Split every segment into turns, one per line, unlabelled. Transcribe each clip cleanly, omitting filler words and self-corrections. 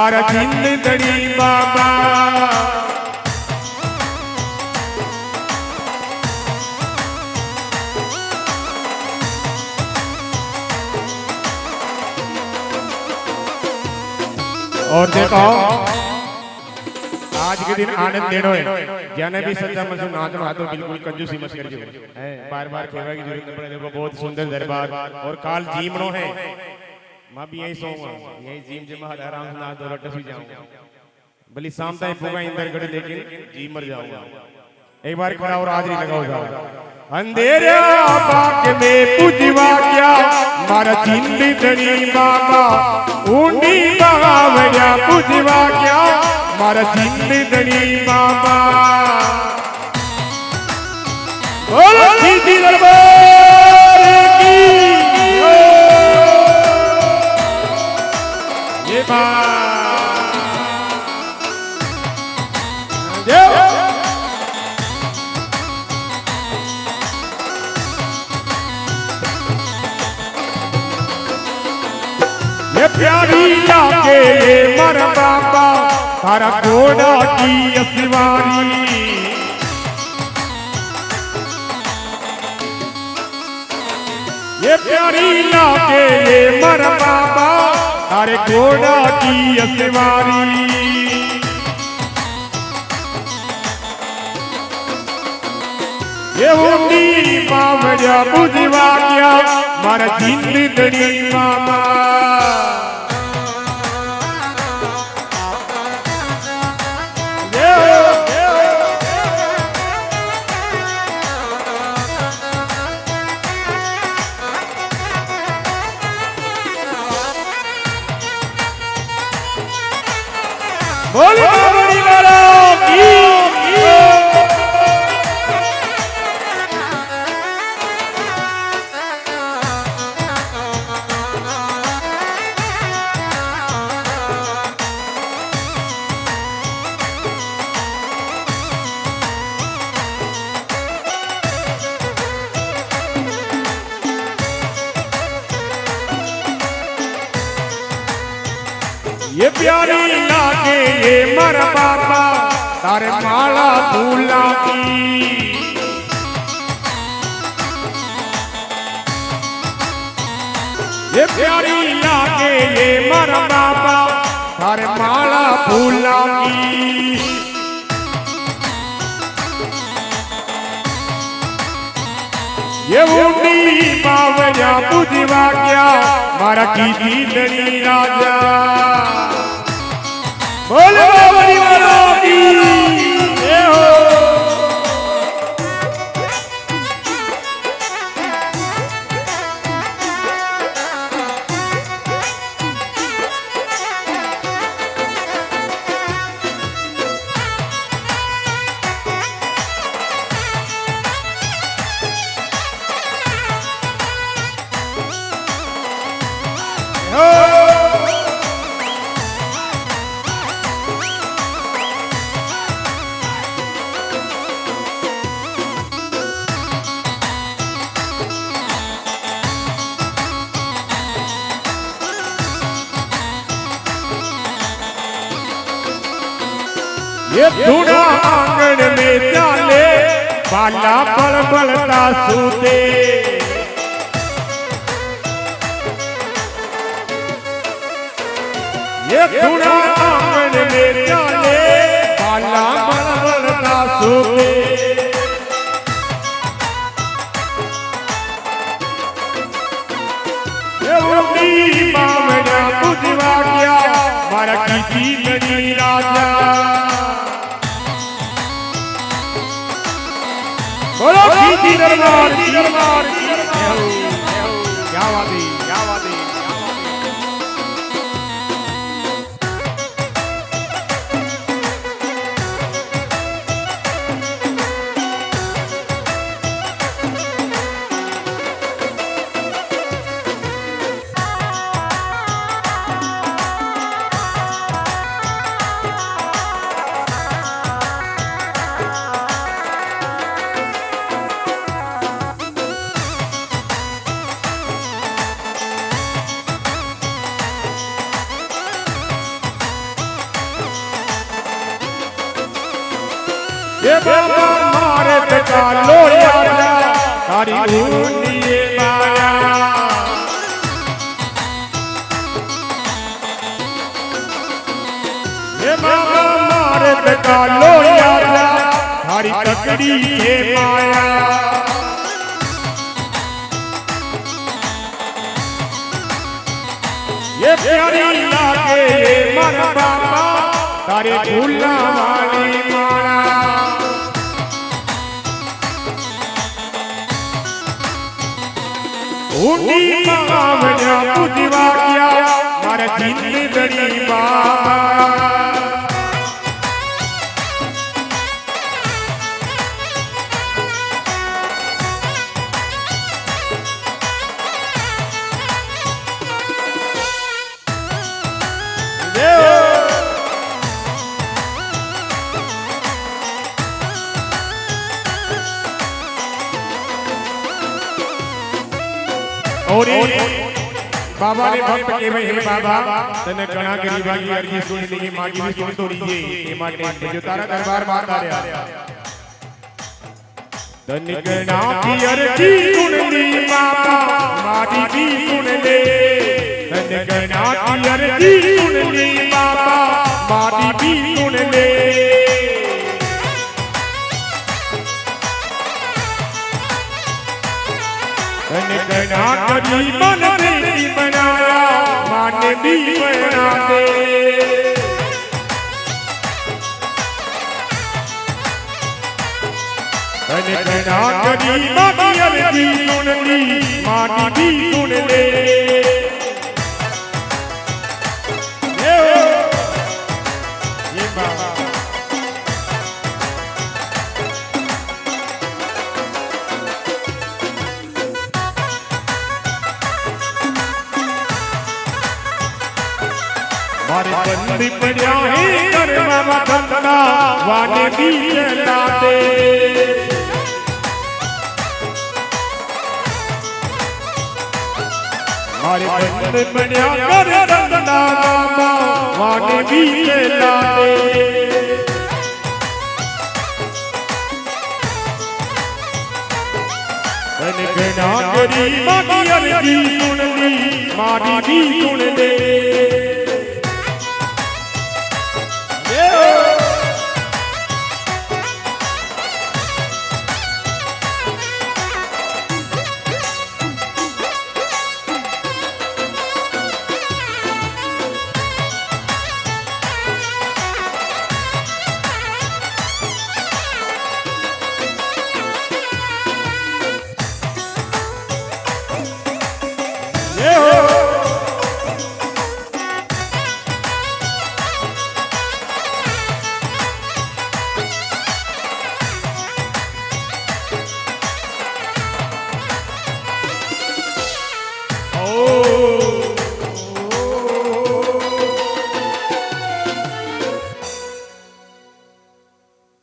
मारा जिंदड़ी बाबा और देखो आज के दिन आनंद देनो है ज्ञान भी सच्चा मन से नाच हाथों बिल्कुल कंजूसी मत करियो बार बार कहवा की जरूरत नहीं पड़े देखो बहुत सुंदर दरबार और काल जीमनो है मैं भी यही सोऊंगा यही जीम जमा आराम से नाच दो रट भी जाऊंगा भली शाम तक पूरा इंदर गड़े लेकिन जी मर जाऊंगा एक बार खड़ा और हाजिरी लगाओ जाओ अंधेरा बाग में पूजवा क्या मारा जिंदड़ी बाबा ऊंडी बावड़िया पूजवा क्या मारा जिंदड़ी बाबा बोलो सीधी दरबार की ये ये प्यारी लागे मर बाबा थारा घोड़ा की असवारी ये प्यारी लागे मर बाबा थारे घोड़ा की असवारी ये ऊंडी बावड़िया बुझवा क्या मारा जिंदड़ी बाबा बोलो बड़ी वालों की ये प्यारी लागे ये मर बाबा तारे माला फूला की ये प्यारी लागे ये मर बाबा तारे माला फूला की ये ऊंडी बावड़िया बुझवा क्या मारा की जिंदड़ी राजा बोलो बड़ी वालों की जय हो ये धूड़ा आंगन में चाले बाला बल बलता सूते ये धूड़ा आंगन में चाले बाला बल बलता सूते ये ऊंडी बावड़िया बुझवा क्या मारा की जिंदड़ी राजा बोलो सीधी दरबार क्या बात है क्या बात है ये बाबा मारे तका लोया तारी ऊनी माया ये बाबा मारे तका लोया तारी तकड़ी है माया ये प्यारी लागे मन बाबा तारे फूला वाली माला ऊनी मावण्या पुजवा किया मारे जिंदड़ी बाबा और बाबा ने भक्त के भाई हे बाबा तने घणा गरीबा की अर्जी सुन ली मागी भी सुन तो लीजिए ये माटे जो तारा दरबार बात आ रहा तने घणा की अर्जी सुन ली बाबा मागी भी सुन ले तने घणा की अर्जी सुन ली बाबा मागी भी सुन ले तने घणा करी मन तेरी बनाया मान भी बना दे तने घणा करी मागी अर्जी सुन ली मागी भी सुन ले ये बाबा मारे बंदी पड़िया है करवा धंधा वाने भी लाते मारे बंदी पड़िया कर धंधा वाने भी लाते तने घणा करी मागी अर्जी सुन ली मागी भी सुन ले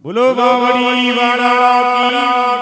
बोलो बावड़ी वाला की